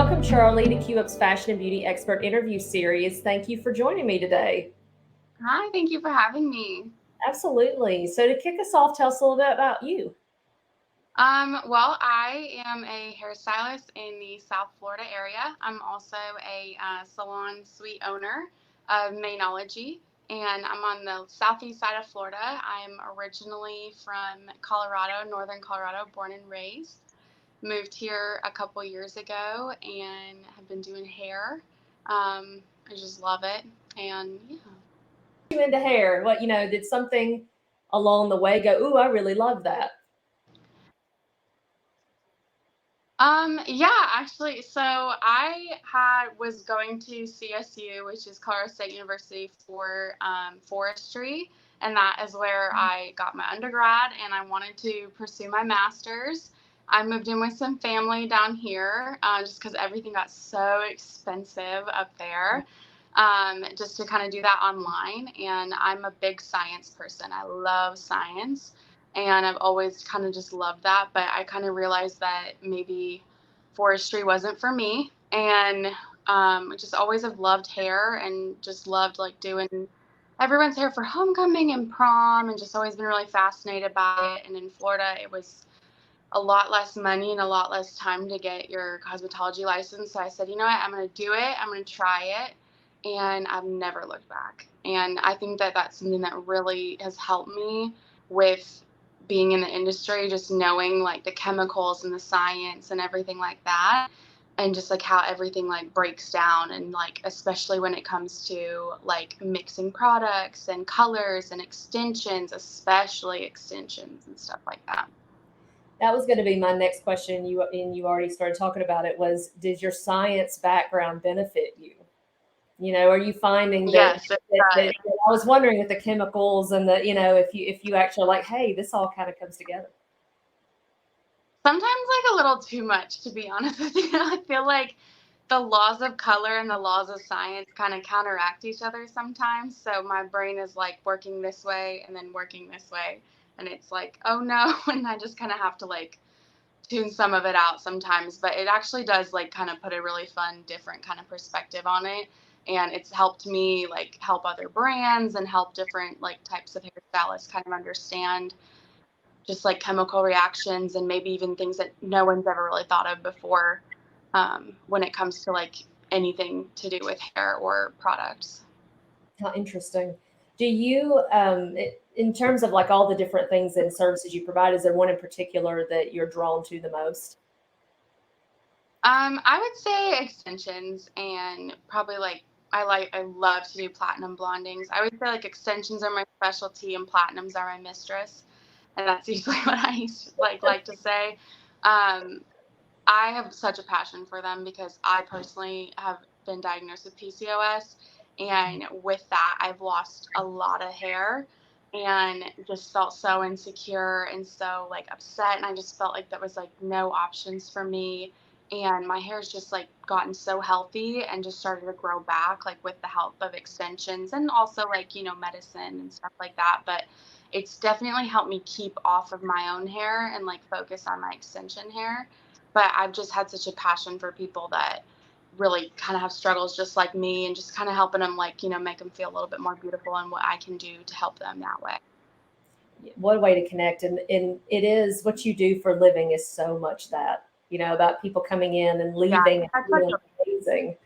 Welcome, Charlie, to QUP's Fashion and Beauty Expert Interview Series. Thank you for joining me today. Hi, thank you for having me. Absolutely. So to kick us off, tell us a little bit about you. Well, I am a hairstylist in the South Florida area. I'm also a salon suite owner of Mainology, and I'm on the southeast side of Florida. I'm originally from Colorado, northern Colorado, born and raised. Moved here a couple years ago and have been doing hair. I just love it, and yeah. You into hair? Did something along the way go, ooh, I really love that? Yeah, actually, so was going to CSU, which is Colorado State University for forestry, and that is where I got my undergrad, and I wanted to pursue my master's. I moved in with some family down here, just because everything got so expensive up there, just to kind of do that online. And I'm a big science person. I love science. And I've always kind of just loved that, but I kind of realized that maybe forestry wasn't for me. And just always have loved hair and just loved like doing everyone's hair for homecoming and prom, and just always been really fascinated by it. And in Florida, it was a lot less money and a lot less time to get your cosmetology license. So I said, you know what, I'm going to do it. I'm going to try it. And I've never looked back. And I think that that's something that really has helped me with being in the industry, just knowing like the chemicals and the science and everything like that. And just like how everything like breaks down, and like especially when it comes to like mixing products and colors and extensions, especially extensions and stuff like that. That was going to be my next question. You already started talking about it. Was did your science background benefit you? Are you finding that, Yes, it that does. I was wondering with the chemicals and if you actually like, hey, this all kind of comes together. Sometimes like a little too much, to be honest with you. I feel like the laws of color and the laws of science kind of counteract each other sometimes. So my brain is like working this way and then working this way. And it's like, oh no. And I just kind of have to like tune some of it out sometimes. But it actually does like kind of put a really fun, different kind of perspective on it. And it's helped me like help other brands and help different like types of hairstylists kind of understand just like chemical reactions and maybe even things that no one's ever really thought of before, when it comes to like anything to do with hair or products. How interesting. Do you, in terms of like all the different things and services you provide, is there one in particular that you're drawn to the most? I would say extensions, and probably like I love to do platinum blondings. I would say like extensions are my specialty and platinums are my mistress, and that's usually what I used to like to say. Um, I have such a passion for them because I personally have been diagnosed with PCOS. And with that, I've lost a lot of hair and just felt so insecure and so like upset. And I just felt like there was like no options for me. And my hair's just like gotten so healthy and just started to grow back, like with the help of extensions and also like, medicine and stuff like that. But it's definitely helped me keep off of my own hair and like focus on my extension hair. But I've just had such a passion for people that really kind of have struggles just like me, and just kind of helping them like, make them feel a little bit more beautiful and what I can do to help them that way. What a way to connect. And it is what you do for a living is so much that, about people coming in and Yeah, leaving and that's feeling amazing.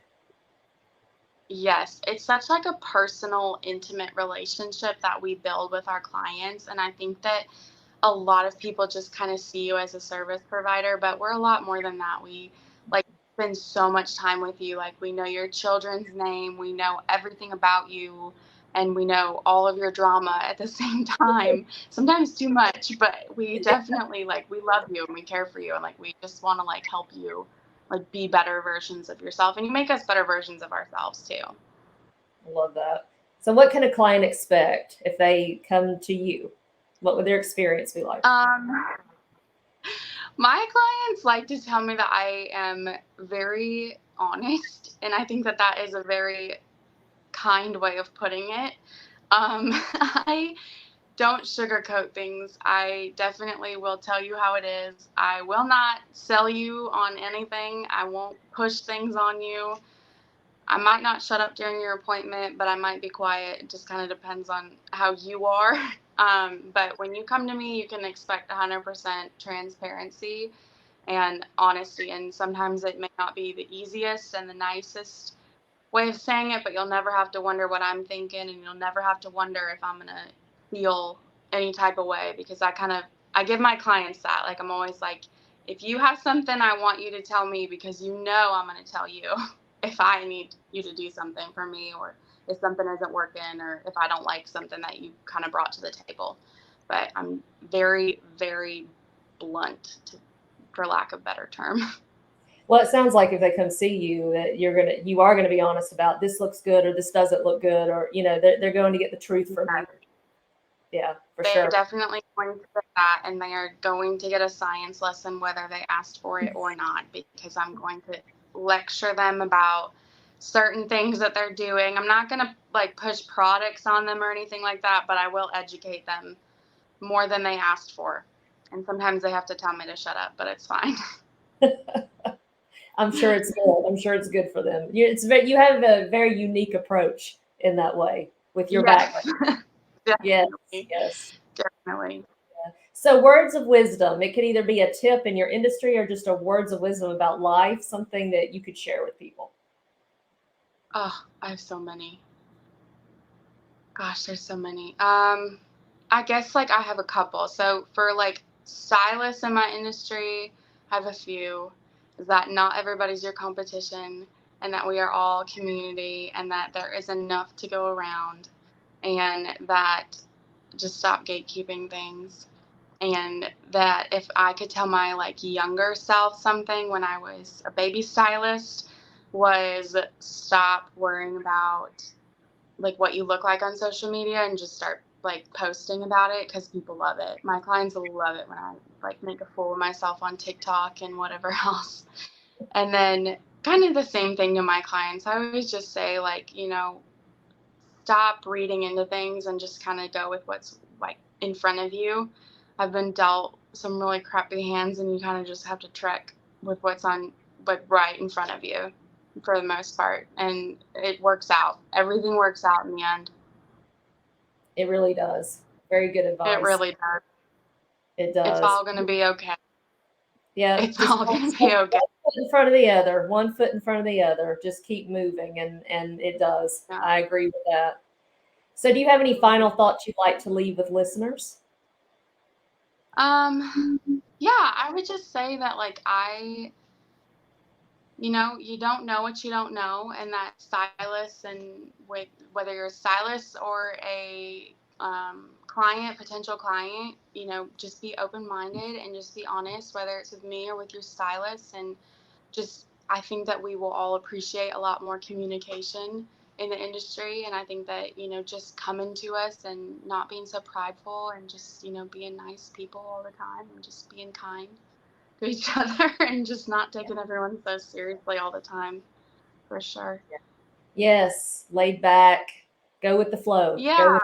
yes, it's such like a personal, intimate relationship that we build with our clients. And I think that a lot of people just kind of see you as a service provider, but we're a lot more than that. We like spend so much time with you. Like we know your children's name, we know everything about you, and we know all of your drama at the same time. Sometimes too much, but we definitely like we love you and we care for you, and like we just want to like help you like be better versions of yourself, and you make us better versions of ourselves too. I love that. So what can a client expect if they come to you? What would their experience be like? Um, My clients like to tell me that I am very honest, and I think that that is a very kind way of putting it. I don't sugarcoat things. I definitely will tell you how it is. I will not sell you on anything. I won't push things on you. I might not shut up during your appointment, but I might be quiet. It just kind of depends on how you are. But when you come to me, you can expect 100% transparency and honesty. And sometimes it may not be the easiest and the nicest way of saying it, but you'll never have to wonder what I'm thinking, and you'll never have to wonder if I'm going to feel any type of way, because I give my clients that. Like, I'm always like, if you have something, I want you to tell me, because you know I'm going to tell you if I need you to do something for me, or if something isn't working, or if I don't like something that you kind of brought to the table. But I'm very, very blunt, for lack of a better term. Well, it sounds like if they come see you, that you are gonna be honest about this looks good or this doesn't look good, or they're going to get the truth from you. Yeah, for sure. They're definitely going to get that, and they are going to get a science lesson whether they asked for it or not, because I'm going to lecture them about certain things that they're doing. I'm not going to like push products on them or anything like that, but I will educate them more than they asked for. And sometimes they have to tell me to shut up, but it's fine. I'm sure it's good. I'm sure it's good for them. You have a very unique approach in that way with your background. Yes. Definitely. So words of wisdom, it could either be a tip in your industry or just a words of wisdom about life, something that you could share with people. Oh, I have so many. Gosh, there's so many. I guess like I have a couple. So for like stylists in my industry, I have a few. Is that not everybody's your competition, and that we are all community, and that there is enough to go around, and that just stop gatekeeping things. And that if I could tell my like younger self something when I was a baby stylist, was stop worrying about like what you look like on social media and just start like posting about it, because people love it. My clients will love it when I like make a fool of myself on TikTok and whatever else. And then kind of the same thing to my clients. I always just say like, stop reading into things and just kind of go with what's like in front of you. I've been dealt some really crappy hands, and you kind of just have to trek with what's on like right in front of you for the most part, and it works out. Everything works out in the end. It really does. Very good advice. It really does. It does. It's all going to be okay. Yeah, it's all going to be okay. One foot in front of the other, one foot in front of the other. Just keep moving, and it does. Yeah. I agree with that. So do you have any final thoughts you'd like to leave with listeners? Yeah, I would just say that like you don't know what you don't know, and that stylists, and with whether you're a stylist or a potential client, just be open-minded and just be honest, whether it's with me or with your stylist. And just, I think that we will all appreciate a lot more communication in the industry. And I think that, just coming to us and not being so prideful, and just, being nice people all the time, and just being kind to each other, and just not taking everyone so seriously all the time, for sure. Yes, laid back, go with the flow. Yeah,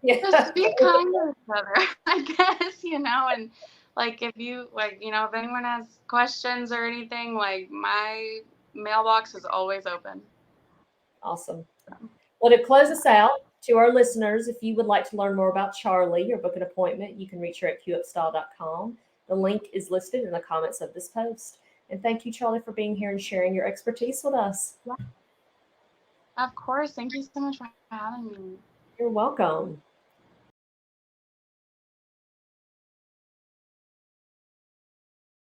just be kind to each other, I guess, and like if you like, if anyone has questions or anything, like my mailbox is always open. Awesome. Well, to close us out, to our listeners, if you would like to learn more about Charlie or book an appointment, you can reach her at QUPstyle.com. The link is listed in the comments of this post. And thank you, Charlie, for being here and sharing your expertise with us. Yeah. Of course. Thank you so much for having me. You're welcome.